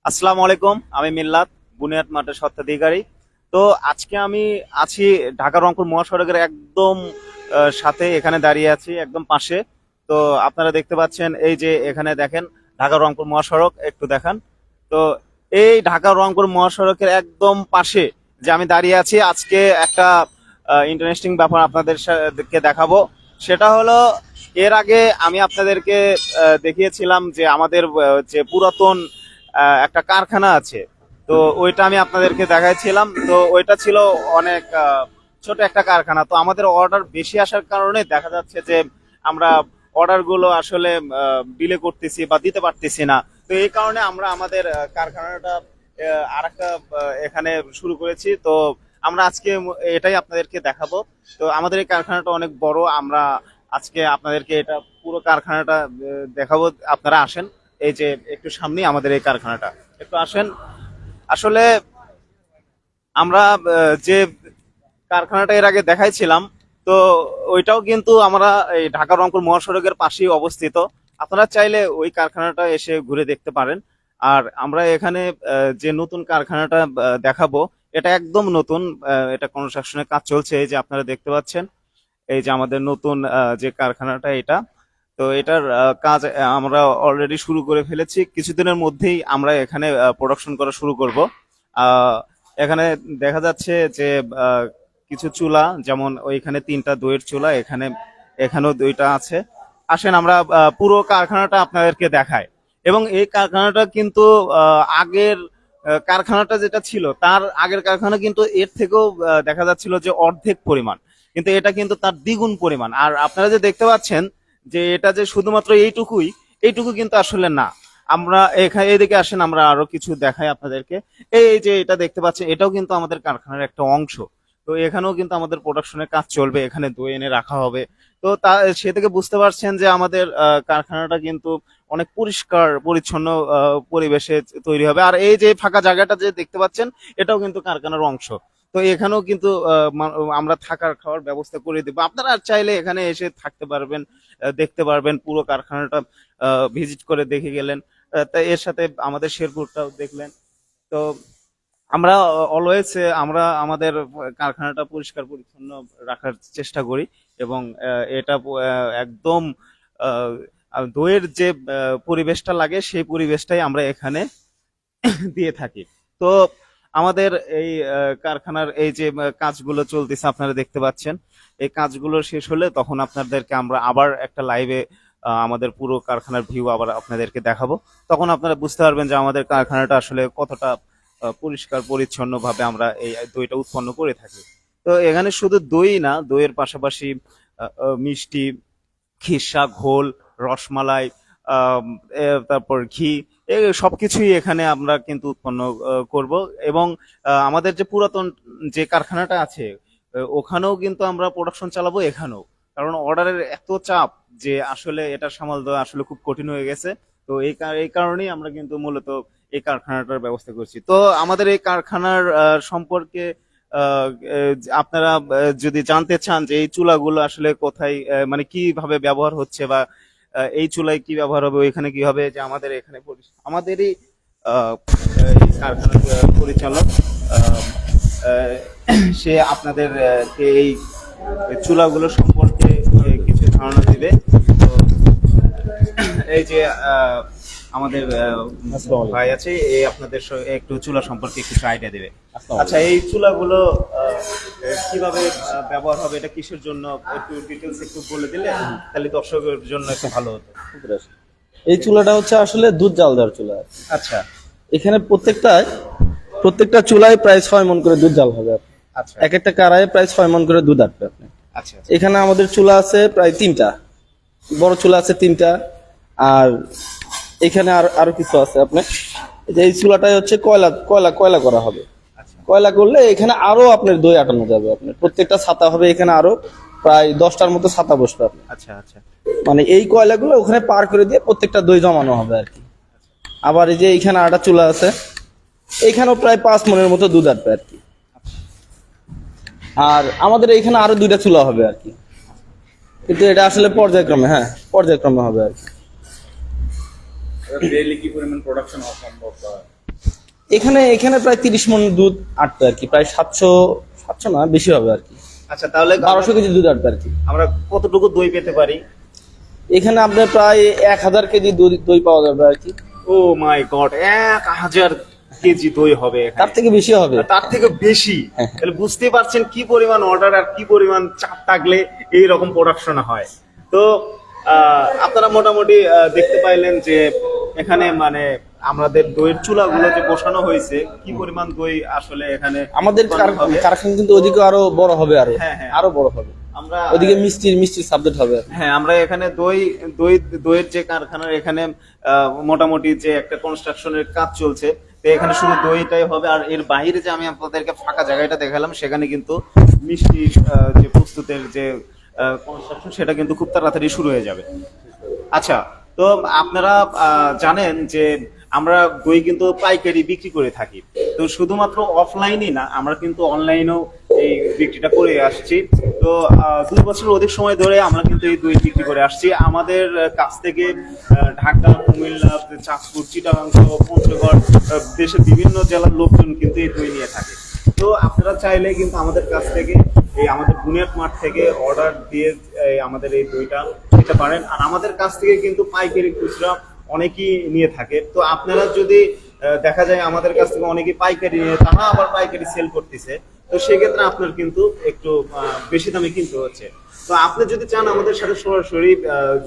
আসসালামু আলাইকুম, আমি মিল্লাত, বুনিয়াদ মার্টের স্বত্বাধিকারী। তো আজকে আমি আছি ঢাকা রংপুর মহাসড়কের একদম সাথে, এখানে দাঁড়িয়ে আছি একদম পাশে। তো আপনারা দেখতে পাচ্ছেন, এই যে এখানে দেখেন ঢাকা রংপুর মহাসড়ক, একটু দেখান। তো এই ঢাকা রংপুর মহাসড়কের একদম পাশে যে আমি দাঁড়িয়ে আছি, আজকে একটা ইন্টারেস্টিং ব্যাপার আপনাদেরকে দেখাবো। সেটা হলো, এর আগে আমি আপনাদেরকে দেখিয়েছিলাম যে আমাদের যে পুরাতন একটা কারখানা আছে। তো ওইটা আমি আপনাদেরকে দেখাইছিলাম। তো ওইটা ছিল অনেক ছোট একটা কারখানা। তো আমাদের অর্ডার বেশি আসার কারণে দেখা যাচ্ছে যে আমরা অর্ডার গুলো আসলে ডিলে করতেছি বা দিতে পারতেছি না। তো এই কারণে আমরা আমাদের কারখানাটা আরেকটা এখানে শুরু করেছি। তো আমরা আজকে এটাই আপনাদেরকে দেখাবো। তো আমাদের এই কারখানাটা অনেক বড়। আমরা আজকে আপনাদেরকে এটা পুরো কারখানাটা দেখাবো। আপনারা আসেন, এই যে একটু সামনে আমাদের এই কারখানাটা, একটু আসেন। আসলে আমরা যে কারখানাটা এর আগে দেখাইছিলাম, তো ওইটাও কিন্তু আমরা এই ঢাকা রংপুর মহাসড়কের পাশেই অবস্থিত। আপনারা চাইলে ওই কারখানাটা এসে ঘুরে দেখতে পারেন। আর আমরা এখানে যে নতুন কারখানাটা দেখাবো, এটা একদম নতুন। এটা কনস্ট্রাকশনের কাজ চলছে, এই যে আপনারা দেখতে পাচ্ছেন। এই যে আমাদের নতুন যে কারখানাটা এটা। তো এটার কাজ আমরা অলরেডি শুরু করে ফেলেছি। কিছুদিনের মধ্যেই আমরা এখানে প্রোডাকশন করা শুরু করব। এখানে দেখা যাচ্ছে যে কিছু চুলা, যেমন ওইখানে 3টা দইয়ের চুলা, এখানেও 2টা আছে। আসেন আমরা পুরো কারখানাটা আপনাদেরকে দেখাই। এবং এই কারখানাটা কিন্তু আগের কারখানাটা যেটা ছিল, তার আগের কারখানা কিন্তু এর থেকেও দেখা যাচ্ছিল যে অর্ধেক পরিমাণ, কিন্তু এটা কিন্তু তার দ্বিগুণ পরিমাণ। আর আপনারা যে দেখতে পাচ্ছেন যে এটা যে শুধুমাত্র এইটুকু কিন্তু আসলে না। আমরা এখানে এদিকে আসেন, আমরা আরো কিছু দেখাই আপনাদেরকে। এই যে এটা দেখতে পাচ্ছেন, এটাও কিন্তু আমাদের কারখানার একটা অংশ। তো এখানেও কিন্তু আমাদের প্রোডাকশনের কাজ চলবে, এখানে দই এনে রাখা হবে। তো তা সে থেকে বুঝতে পারছেন যে আমাদের কারখানাটা কিন্তু অনেক পরিষ্কার পরিচ্ছন্ন পরিবেশে তৈরি হবে। আর এই যে ফাঁকা জায়গাটা যে দেখতে পাচ্ছেন, এটাও কিন্তু কারখানার অংশ। তো এখানেও কিন্তু আমরা থাকার খাওয়ার ব্যবস্থা করে দেবো। আপনারা চাইলে এখানে এসে থাকতে পারবেন, দেখতে পারবেন পুরো কারখানাটা, ভিজিট করে দেখে গেলেন। তাই এর সাথে আমাদের শেরপুরটাও দেখলেন। তো আমরা অলওয়েজ আমরা আমাদের কারখানাটা পরিষ্কার পরিচ্ছন্ন রাখার চেষ্টা করি। এবং এটা একদম আহ, দইয়ের যে পরিবেশটা লাগে, সেই পরিবেশটাই আমরা এখানে দিয়ে থাকি। তো আমাদের এই কারখানার এই যে কাজগুলো চলতেছে, আপনারা দেখতে পাচ্ছেন। এই কাজগুলো শেষ হলে তখন আপনাদেরকে আমরা আবার একটা লাইভে আমাদের পুরো কারখানার ভিউ আবার আপনাদেরকে দেখাবো। তখন আপনারা বুঝতে পারবেন যে আমাদের কারখানাটা আসলে কতটা পরিষ্কার পরিচ্ছন্ন ভাবে আমরা এই দইটা উৎপন্ন করে থাকি। তো এখানে শুধু দই না, দইয়ের পাশাপাশি মিষ্টি, খিরসা, ঘোল, রসমালাই, আম, তারপর ঘি, সবকিছুই এখানে আমরা কিন্তু উৎপন্ন করব। এবং আমাদের যে পুরাতন যে কারখানাটা আছে, ওখানেও কিন্তু আমরা প্রোডাকশন চালাবো এখানেও। কারণ অর্ডারের এত চাপ যে আসলে এটা সামাল দেওয়া আসলে খুব কঠিন হয়ে গেছে। তো এই কারণেই আমরা কিন্তু মূলত এই কারখানাটার ব্যবস্থা করছি। তো আমাদের এই কারখানার সম্পর্কে আহ, আপনারা যদি জানতে চান যে এই চুলাগুলো আসলে কোথায়, মানে কিভাবে ব্যবহার হচ্ছে, বা এই চুলায় কি ব্যবহার হবে, ওইখানে কি হবে, যে আমাদের এখানে আমাদেরই এই কারখানার পরিচালক, আহ, আহ, সে আপনাদের এই চুলাগুলো সম্পর্কে কিছু ধারণা দিবে। তো এই যে আমাদের ভাই আছে, এই আপনাদের একটু চুলা সম্পর্কে কিছু আইডিয়া দেবে। আচ্ছা, এই চুলাগুলো কিভাবে ব্যবহার হবে, এটা কিসের জন্য, একটু ডিটেলস একটু বলে দিলে তাহলে দর্শকের জন্য একটু ভালো হতো। এই চুলাটা হচ্ছে আসলে দুধ জাল দেওয়ার চুলা। আচ্ছা এখানে প্রত্যেকটা চুলায় প্রায় 6 মণ করে দুধ জাল হবে। আচ্ছা এক একটা কারায় প্রায় 6 মণ করে দুধ আসবে আপনি। আচ্ছা এখানে আমাদের চুলা আছে প্রায় 3টা, বড় চুলা আছে 3টা। আর এখানে আরো কিছু আছে আপনার। এই চুলাটাই হচ্ছে কয়লা করা হবে। আচ্ছা কয়লা করলে এখানে আরো আপনার দই আটানো যাবে। আপনার প্রত্যেকটা ছাতা হবে, এখানে আরো প্রায় 10টার মতো ছাতা বসবে আপনার। আচ্ছা আচ্ছা মানে এই কয়লাগুলো ওখানে পার করে দিয়ে প্রত্যেকটা দই জমানো হবে আর কি। আবার এই যে এইখানে আটা চুলা আছে, এইখানেও প্রায় 5 মণের মতো দুধ আসবে আর কি। আর আমাদের এইখানে আরো 2টা চুলা হবে আর কি, কিন্তু এটা আসলে পর্যায়ক্রমে হবে আর কি। ডেইলি কি পরিমাণ প্রোডাকশন হওয়া সম্ভব? এখানে এখানে প্রায় 30 মণ দুধ আটবে আর কি, প্রায় 700 না বেশি হবে আর কি, আচ্ছা, তাহলে 1200 কেজি দুধ আটবে আর কি। আমরা কতটুকু দই পেতে পারি? এখানে আপনার প্রায় 1000 কেজি দই পাওয়া যাবে আর কি। ও মাই গড, 1000 কেজি দই হবে এখানে। তার থেকে বেশি হবে। তার থেকে বেশি? তাহলে বুঝতেই পারছেন কি পরিমাণ অর্ডার আর কি পরিমাণ চাপ থাকলে এই রকম প্রোডাকশন হয়। তো আপনারা মোটামুটি দেখতে পাইলেন যে এখানে মানে আমাদের দইয়ের চুলাগুলো যে বসানো হয়েছে, কি পরিমাণ দই আসলে এখানে আমাদের কারখানা কিন্তু ওদিকে আরো বড় হবে, আরো হ্যাঁ, হ্যাঁ। আরো বড় হবে। আমরা ওদিকে মিষ্টির সাবজেক্ট হবে। হ্যাঁ, আমরা এখানে দইয়ের যে কারখানার এখানে মোটামুটি যে একটা কনস্ট্রাকশনের কাজ চলছে, তো এখানে শুধু দইটাই হবে। আর এর বাইরে যে আমি আপনাদেরকে ফাঁকা জায়গাটা দেখালাম, সেখানে কিন্তু মিষ্টি যে প্রস্তুতের যে কনস্ট্রাকশন, সেটা কিন্তু খুব তাড়াতাড়ি শুরু হয়ে যাবে। আচ্ছা, তো আপনারা জানেন যে আমরা দই কিন্তু পাইকারি বিক্রি করে থাকি। তো শুধুমাত্র অফলাইনই না, আমরা কিন্তু অনলাইনেও এই বিক্রিটা করে আসছি। তো 2 বছরের অধিক সময় ধরে আমরা কিন্তু এই দই বিক্রি করে আসছি। আমাদের কাছ থেকে ঢাকা, কুমিল্লা, চাঁদপুর, চিটাগাং, পঞ্চগড়, দেশের বিভিন্ন জেলার লোকজন কিন্তু এই দই নিয়ে থাকে। তো আপনারা চাইলে কিন্তু আমাদের কাছ থেকে এই আমাদের বুনিয়াদ মাঠ থেকে অর্ডার দিয়ে আমাদের এই দইটা নিতে পারেন। আর আমাদের কাছ থেকে কিন্তু পাইকারি, খুচরা অনেকেই নিয়ে থাকে। তো আপনারা যদি দেখা যায় আমাদের কাছ থেকে অনেকেই পাইকারি নিয়ে তারা আবার পাইকারি সেল করতেছে, তো সেক্ষেত্রে আপনার কিন্তু একটু বেশি দামে কিনতে হচ্ছে। তো আপনি যদি চান আমাদের সাথে সরাসরি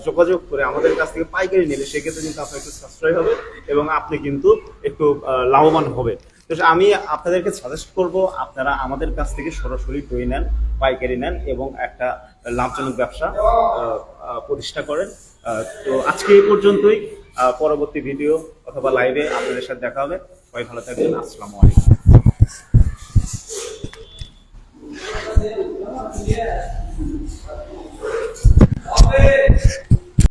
যোগাযোগ করে আমাদের কাছ থেকে পাইকারি নিলে, সেক্ষেত্রে কিন্তু আপনার একটু সাশ্রয় হবে এবং আপনি কিন্তু একটু লাভবান হবে। তো আমি আপনাদেরকে সাজেস্ট করব আপনারা আমাদের কাছ থেকে সরাসরি দই নেন, পাইকারি নেন এবং একটা লাভজনক ব্যবসা প্রতিষ্ঠা করেন। তো আজকে এই পর্যন্তই। পরবর্তী ভিডিও অথবা লাইভে আপনাদের সাথে দেখা হবে। সবাই ভালো থাকবেন। আসসালামু আলাইকুম।